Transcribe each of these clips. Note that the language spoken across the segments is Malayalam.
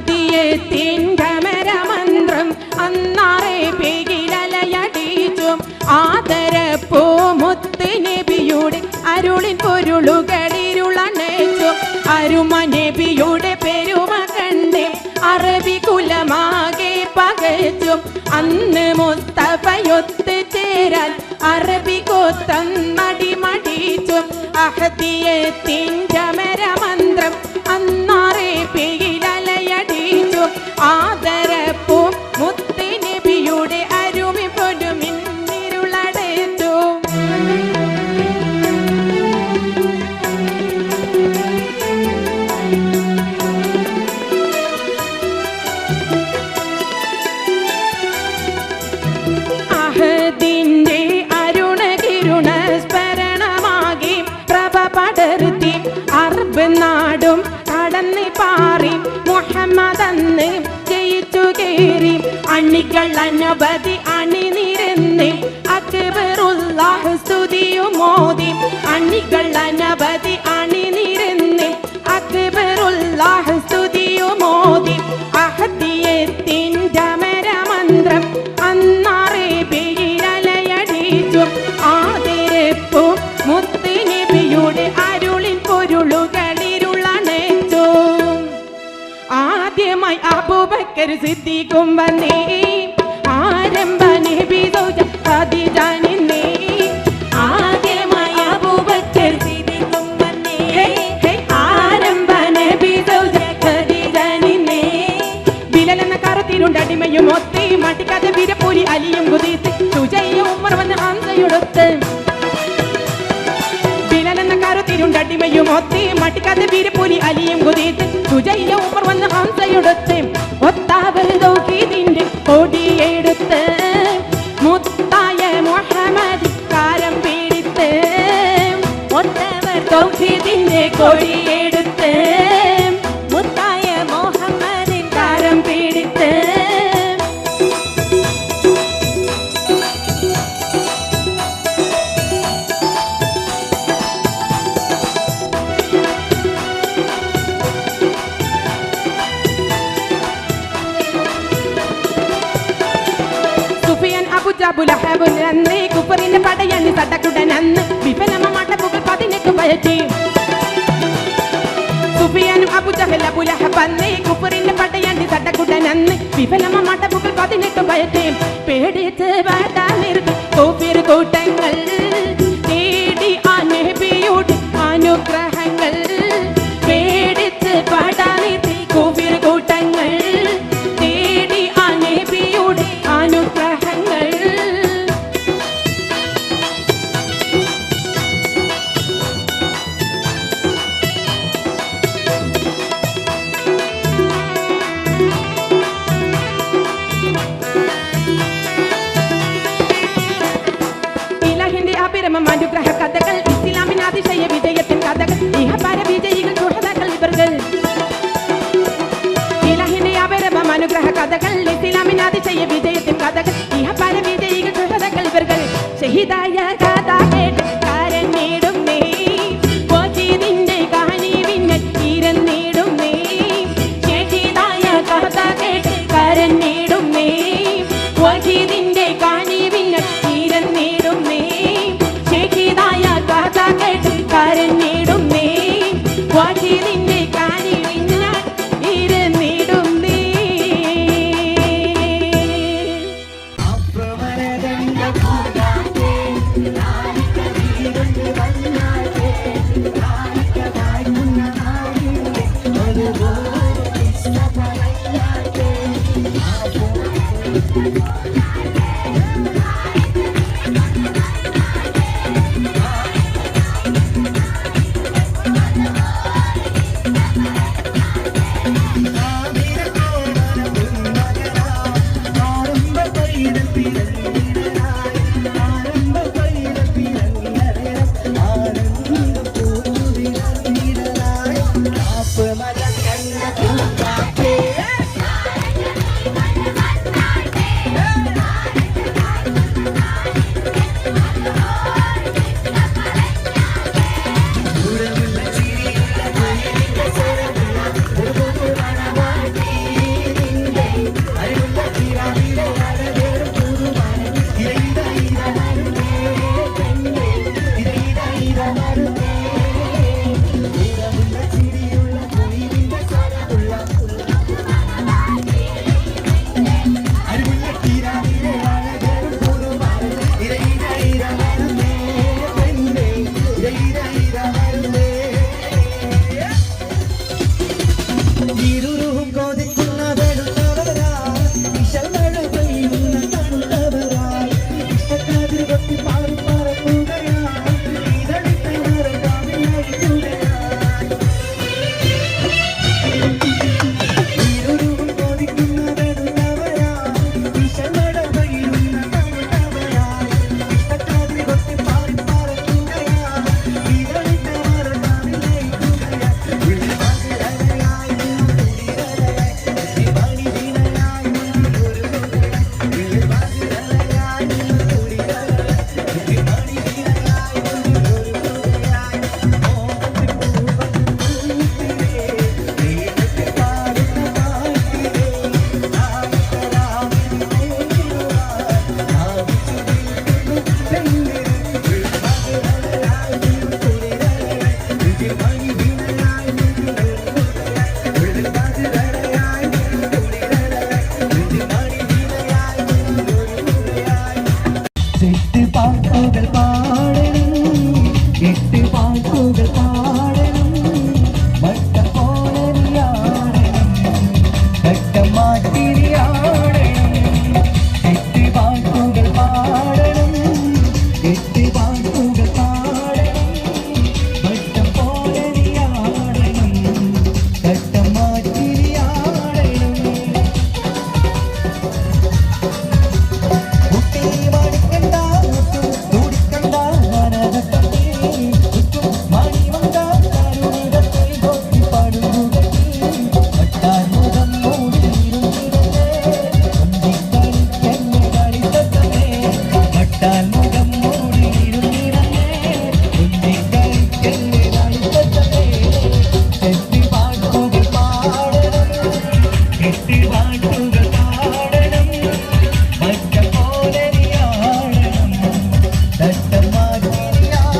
അഹദിയത്തിൻകമരമന്ത്രം അന്നാറെ പേകിലലയടിച്ചും ആദരപ്പൂ മുത്ത് നബിയുടെ അരുളിൻ പൊരുളുകളിരുളണച്ചും അരുമ നബിയുടെ പെരുമ കണ്ടേ അറബി കുലമാകെ പകച്ചും അന്ന് മുസ്തഫയൊത്ത് ചേരാൻ അറബി കോത്തം മടിമടിച്ചും അഹദിയത്തിൻകമരമന്ത്രം അന്നാറെ പേകിലലയടിച്ചും ആദരപ്പൂ മുത്ത് നബിയുടെ അരുമി പൊരുമിന്നിരുളടച്ചു. അഹദിന്റെ അരുണകിരുണ സ്മരണമാകി പ്രഭ പടർത്തി അറബ് നാടും കടന്ന് പാറി മുഹമ്മദ് അന്ന് ജയിച്ചു കേറി അണികൾ അനവധി അണിനിരന്ന് അക്ബറുല്ലാഹ് സ്തുതിയുമോദി അണികൾ അനവധി അണിനിരന്ന് അക്ബറുല്ലാഹ് സ്തുതിയുമോദി അഹദിയത്തിൻ്റെ അമരമന്ത്രം അന്നാറെ പേരിലലയടിച്ചു ആദരപ്പൂ മുത്ത് നബിയുടെ അരുളിൻ പൊരുളുകളിരുളണച്ചു. ആദ്യമായി അബൂബക്കർ സിദ്ദീഖും വന്നേ ആരംഭ നബി സൗജ ഖദീജ നിന്നേ. ആദ്യമായി അബൂബക്കർ സിദ്ദീഖും വന്നേ ആരംഭ നബി സൗജ ഖദീജ നിന്നേ. ബിലാൽ എന്ന കറുത്തിരുണ്ടടിമയും ഒത്തി മടിക്കാതെ വീരപ്പൂരി അലിയും കുതിത്ത് സുജയ്യ ഉമർ വന്ന് ഹംസയൊടുത്ത്. ബിലാൽ എന്ന കറുത്തിരുണ്ടടിമയും ഒത്തി മടിക്കാതെ വീരപ്പൂരി അലിയും കുതിത്ത് സുജയ്യ ഉമർ വന്ന് ഹംസയൊടുത്ത്. ഒത്താവൽ തൗഹീദിന്റെ കൊടിയെടുത്ത് മുത്തായ മുഹമ്മദ് കാരം പീഡിത്ത്. ഒത്തവർ തൗഹീദിന്റെ കൊടിയെടുത്ത് മുത്തായ മുഹമ്മദ് കാരം പീഡിത്ത്. അബുലഹബുലന്ന് കുഫറിന്റെ പടയന്ന് സടകുടനന്ന് വിഫലമാട്ടപ്പുകൾ 18 പയറ്റി. സുഫിയാനും അബൂജഹൽ അബൂലഹബന്ന് കുഫറിന്റെ പടയന്ന് സടകുടനന്ന് വിഫലമാട്ടപ്പുകൾ 18 പയറ്റി. പേടിച്ച് വാടാ നിർത്തി കോഫിർ കൂട്ടങ്ങൾ തേടി ആ നബിയുടെ അനുഗ്രഹങ്ങൾ. പേടിച്ച് വാടാ നിർത്തി കോഫിർ കൂട്ടങ്ങൾ തേടി ആ നബിയുടെ അനുഗ്രഹങ്ങൾ. അനുഗ്രഹ കഥകൾ ഇസ്ലാമിന് അതിശയ വിജയത്തിൻ കഥകൾ ഇഹപര വിജയികൾ സുഹൃത്തുക്കൾ ഇവர்கள். ഇലാഹിന്റെ അപരമം അനുഗ്രഹ കഥകൾ ഇസ്ലാമിന് അതിശയ വിജയത്തിൻ കഥകൾ ഇഹപര വിജയികൾ സുഹൃത്തുക്കൾ ഇവர்கள். ഷഹീദായ കഥ കേട്ട് കരഞ്ഞിടും നീ വജീദിന്റെ കഹനീവിന്നൽ ഇരന്നിടും നീ. ഷഹീദായ കഥ കേട്ട് കരഞ്ഞിടും നീ വജീദിന്റെ കഹനീവിന്നൽ ഇരന്നിടും നീ. ഷഹീദായ കഥ കേട്ട് കരഞ്ഞിടും നീ വജീദിന്റെ കഹനീവിന്നൽ ഇരന്നിടും നീ. ആരംഭ പാട്ടുകൾ പാടണം എട്ട് പാട്ടുകൾ പാടണം വട്ടം പോലെയാടണം വട്ടം മാറ്റിരിയാടണം എട്ട് പാട്ടുകൾ പാടണം എട്ട് പാട്ടുകൾ പാടണം വട്ടം പോലെയാടണം വട്ടം മാറ്റിരിയാടണം കുട്ടി മണിക്കണ്ട തുടിക്കണ്ട മനകത്തേ ചുറ്റും മണിമങ്ക കരുണിടത്തെ കൊത്തി പടുകുകത്തി വട്ടാൻ മുഖം മൂടിയിരുന്നിരുന്നേ കുഞ്ഞിക്കളിക്കെന്നെ കളിത്തത്തമേ വട്ടാൻ മുഖം മൂടിയിരുന്നിരുന്നേ കുഞ്ഞിക്കളിക്കെന്നെ കളിത്തത്തമേ എട്ടി പാട്ടുകൾ പാടണം എട്ടി പാട്ടുകൾ പാടണം മറ്റ പോലെയാടണം തട്ടമാറ്റിയാടണം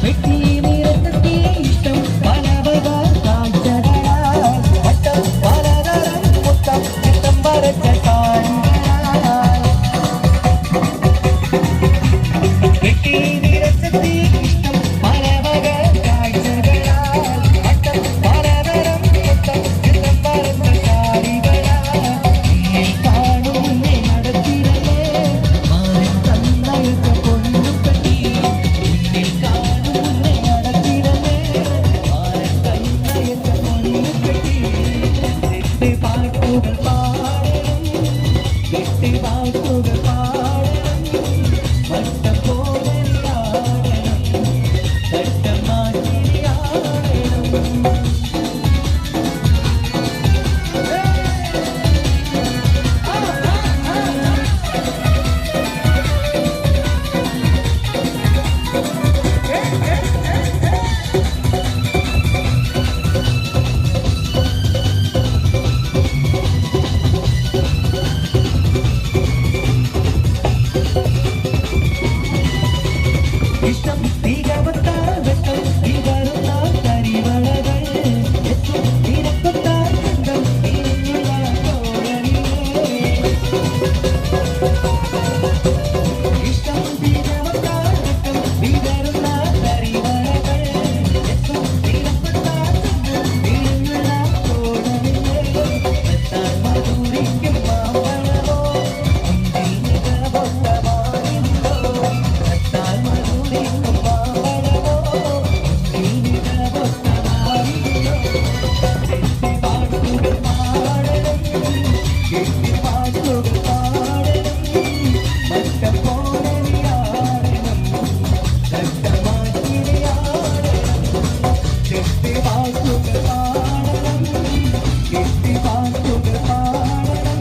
വെട്ടി നിരത്തി ഇഷ്ടം പല വക കാഴ്ചകളാൽ വട്ടം പലതരം മുത്തം ചിത്തം വരച്ച കാഴ്ചകളാൽ വെട്ടി നിരത്തി ഇഷ്ടം പല വക കാഴ്ചകളാൽ വട്ടം പലതരം മുത്തം ചിത്തം വരച്ച കാഴ്ചകളാൽ നിന്നെ കാണും നിന്നെ നടത്തിരലേ മാറി തന്നയച്ച പൊന്നുകട്ടി നിന്നെ കാണും നിന്നെ നടത്തിരലേ മാറി തന്നയച്ച പൊന്നുകട്ടി എട്ട് പാട്ടുകൾ പാടണം എട്ട് പാട്ടുകൾ പാടണം വട്ടം പോലെയാടണം വട്ടം മാറ്റിയാടണം ഇഷ്ടം തികവത്ത വെട്ടം തികറുന്ന കരിവളകൾ എത്തും തിരക്കൊത്ത കണ്ടം തിരിഞ്ഞുള്ള തോഴലിലേ ഇഷ്ടം തികവത്ത വെട്ടം തികറുന്ന കരിവളകൾ എത്തും തിരക്കൊത്ത കണ്ടം തിരിഞ്ഞുള്ള തോഴലിലേ എത്താൻ മധുരിക്കും മാമ്പഴമോ ഒന്നിൽ മികവൊത്ത മാറിന്തോ എത്താൻ മധുരിക്കും മാമ്പഴമോ ഒന്നിൽ മികവൊത്ത മാറിന്തോ എട്ടി പാട്ടുകൾ പാടണം എട്ടി പാട്ടുകൾ പാടണം വട്ടം പോലെയാടണം തട്ടമാറ്റിരിയാടണം എട്ടി പാട്ടുകൾ പാടണം എട്ടി പാട്ടുകൾ പാടണം